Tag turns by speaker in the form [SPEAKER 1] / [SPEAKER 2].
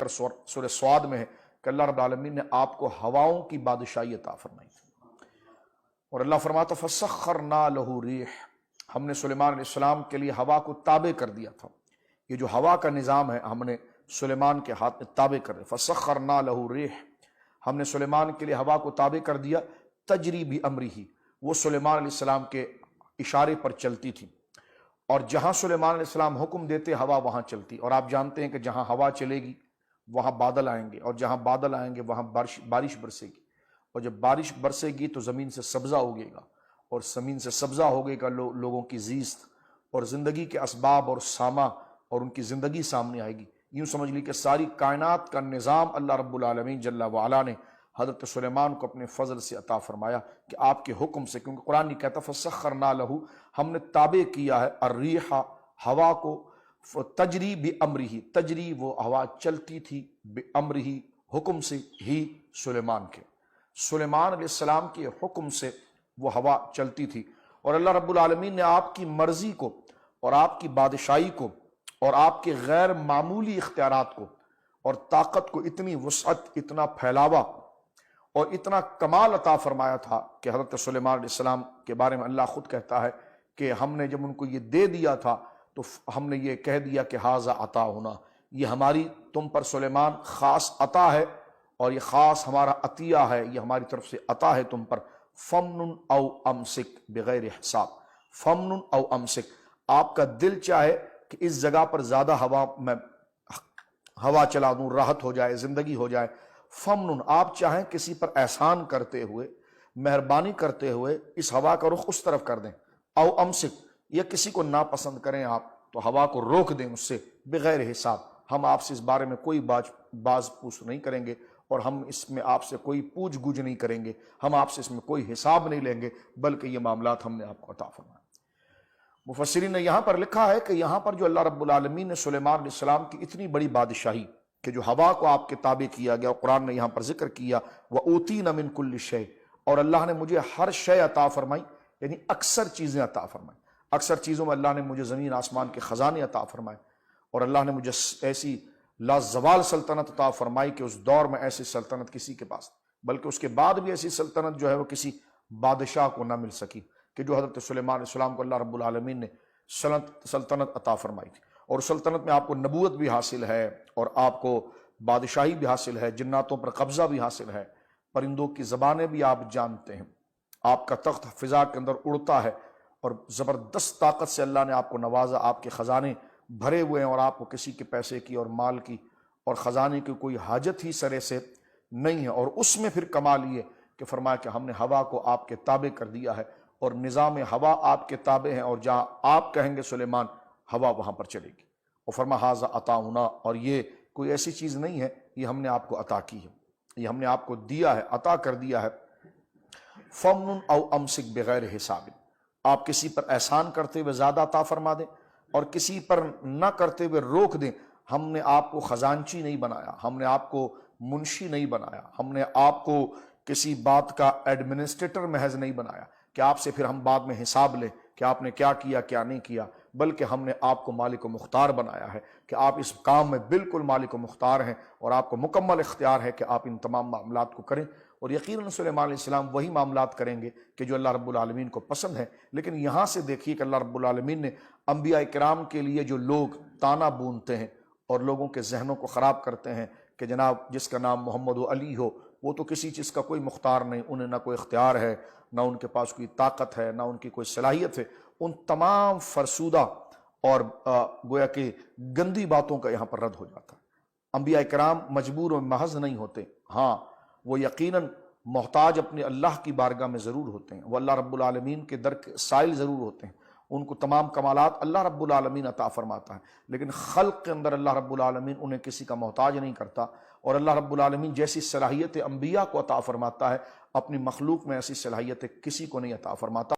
[SPEAKER 1] سورہ سواد میں ہے کہ اللہ رب العالمین نے آپ کو ہواؤں کی بادشاہی عطا فرمائی تھی، اور اللہ فرماتا فَسَخَّرْنَا لَهُ رِيحًا، ہم نے سلیمان علیہ السلام کے لیے ہوا کو تابع کر دیا تھا۔ یہ جو ہوا کا نظام ہے ہم نے سلیمان کے ہاتھ میں تابع کر دیا، فَسَخَّرْنَا لَهُ رِيحًا، ہم نے سلیمان کے لیے ہوا کو تابع کر دیا، تجری بِأَمْرِهِ، وہ سلیمان علیہ السلام کے اشارے پر چلتی تھی، اور جہاں سلیمان علیہ السلام حکم دیتے ہوا وہاں چلتی، اور آپ جانتے ہیں کہ جہاں ہوا چلے گی وہاں بادل آئیں گے، اور جہاں بادل آئیں گے وہاں بارش برسے گی، اور جب بارش برسے گی تو زمین سے سبزہ اگے گا، اور زمین سے سبزہ ہوگے گا لوگوں کی زیست اور زندگی کے اسباب اور ساما اور ان کی زندگی سامنے آئے گی۔ یوں سمجھ لی کہ ساری کائنات کا نظام اللہ رب العالمین جل وعلا نے حضرت سلیمان کو اپنے فضل سے عطا فرمایا کہ آپ کے حکم سے، کیونکہ قرآن نہیں کہتا فَسَخَّرْنَا لَهُ، ہم نے تابع کیا ہے الرِّیحَ، ہوا کو، تجری بِأَمْرِهِ، تجری وہ ہوا چلتی تھی، بِأَمْرِهِ حکم سے، ہی سلیمان کے، سلیمان علیہ السلام کے حکم سے وہ ہوا چلتی تھی، اور اللہ رب العالمین نے آپ کی مرضی کو اور آپ کی بادشاہی کو اور آپ کے غیر معمولی اختیارات کو اور طاقت کو اتنی وسعت، اتنا پھیلاوا اور اتنا کمال عطا فرمایا تھا کہ حضرت سلیمان علیہ السلام کے بارے میں اللہ خود کہتا ہے کہ ہم نے جب ان کو یہ دے دیا تھا تو ہم نے یہ کہہ دیا کہ ھذا عطاؤنا، یہ ہماری تم پر سلیمان خاص عطا ہے، اور یہ خاص ہمارا عطیہ ہے، یہ ہماری طرف سے عطا ہے تم پر، فمن او امسک بغیر حساب، فمن او امسک، آپ کا دل چاہے کہ اس جگہ پر زیادہ ہوا چلا دوں، راحت ہو جائے، زندگی ہو جائے، فمن، آپ چاہیں کسی پر احسان کرتے ہوئے، مہربانی کرتے ہوئے اس ہوا کا رخ اس طرف کر دیں، او امسک، یا کسی کو ناپسند کریں آپ تو ہوا کو روک دیں اس سے، بغیر حساب، ہم آپ سے اس بارے میں کوئی باز پوچھ نہیں کریں گے، اور ہم اس میں آپ سے کوئی پوچھ گچھ نہیں کریں گے، ہم آپ سے اس میں کوئی حساب نہیں لیں گے، بلکہ یہ معاملات ہم نے آپ کو عطا فرمائے۔ مفسرین نے یہاں پر لکھا ہے کہ یہاں پر جو اللہ رب العالمین نے سلیمان علیہ السلام کی اتنی بڑی بادشاہی کہ جو ہوا کو آپ کے تابع کیا گیا، قرآن نے یہاں پر ذکر کیا وَأُوتِينَ مِن كُلِّ شَيْءٍ، اور اللہ نے مجھے ہر شے عطا فرمائی، یعنی اکثر چیزیں عطا فرمائی، اکثر چیزوں میں اللہ نے مجھے زمین آسمان کے خزانے عطا فرمائے، اور اللہ نے مجھے ایسی لازوال سلطنت عطا فرمائی کہ اس دور میں ایسی سلطنت کسی کے پاس، بلکہ اس کے بعد بھی ایسی سلطنت جو ہے وہ کسی بادشاہ کو نہ مل سکی کہ جو حضرت سلیمان علیہ السلام کو اللہ رب العالمین نے سلطنت عطا فرمائی تھی، اور سلطنت میں آپ کو نبوت بھی حاصل ہے، اور آپ کو بادشاہی بھی حاصل ہے، جناتوں پر قبضہ بھی حاصل ہے، پرندوں کی زبانیں بھی آپ جانتے ہیں، آپ کا تخت فضا کے اندر اڑتا ہے، اور زبردست طاقت سے اللہ نے آپ کو نوازا، آپ کے خزانے بھرے ہوئے ہیں، اور آپ کو کسی کے پیسے کی اور مال کی اور خزانے کی کوئی حاجت ہی سرے سے نہیں ہے، اور اس میں پھر کمال یہ کہ فرمایا کہ ہم نے ہوا کو آپ کے تابع کر دیا ہے، اور نظام ہوا آپ کے تابع ہیں، اور جہاں آپ کہیں گے سلیمان، ہوا وہاں پر چلے گی، اور فرمایا ھذا عطاؤنا، اور یہ کوئی ایسی چیز نہیں ہے، یہ ہم نے آپ کو عطا کی ہے، یہ ہم نے آپ کو دیا ہے، عطا کر دیا ہے، فمن او امسک بغیر حساب، آپ کسی پر احسان کرتے ہوئے زیادہ عطا فرما دیں اور کسی پر نہ کرتے ہوئے روک دیں، ہم نے آپ کو خزانچی نہیں بنایا، ہم نے آپ کو منشی نہیں بنایا، ہم نے آپ کو کسی بات کا ایڈمنسٹریٹر محض نہیں بنایا کہ آپ سے پھر ہم بعد میں حساب لیں کہ آپ نے کیا کیا کیا نہیں کیا، بلکہ ہم نے آپ کو مالک و مختار بنایا ہے کہ آپ اس کام میں بالکل مالک و مختار ہیں، اور آپ کو مکمل اختیار ہے کہ آپ ان تمام معاملات کو کریں، اور یقیناً سلیمان علیہ السلام وہی معاملات کریں گے کہ جو اللہ رب العالمین کو پسند ہے۔ لیکن یہاں سے دیکھیے کہ اللہ رب العالمین نے انبیاء کرام کے لیے جو لوگ تانا بونتے ہیں اور لوگوں کے ذہنوں کو خراب کرتے ہیں کہ جناب جس کا نام محمد و علی ہو وہ تو کسی چیز کا کوئی مختار نہیں، انہیں نہ کوئی اختیار ہے، نہ ان کے پاس کوئی طاقت ہے، نہ ان کی کوئی صلاحیت ہے، ان تمام فرسودہ اور گویا کہ گندی باتوں کا یہاں پر رد ہو جاتا ہے۔ انبیاء کرام مجبور و محض نہیں ہوتے، ہاں وہ یقیناً محتاج اپنے اللہ کی بارگاہ میں ضرور ہوتے ہیں، وہ اللہ رب العالمین کے در کے سائل ضرور ہوتے ہیں، ان کو تمام کمالات اللہ رب العالمین عطا فرماتا ہے، لیکن خلق کے اندر اللہ رب العالمین انہیں کسی کا محتاج نہیں کرتا، اور اللہ رب العالمین جیسی صلاحیت انبیاء کو عطا فرماتا ہے اپنی مخلوق میں ایسی صلاحیت کسی کو نہیں عطا فرماتا۔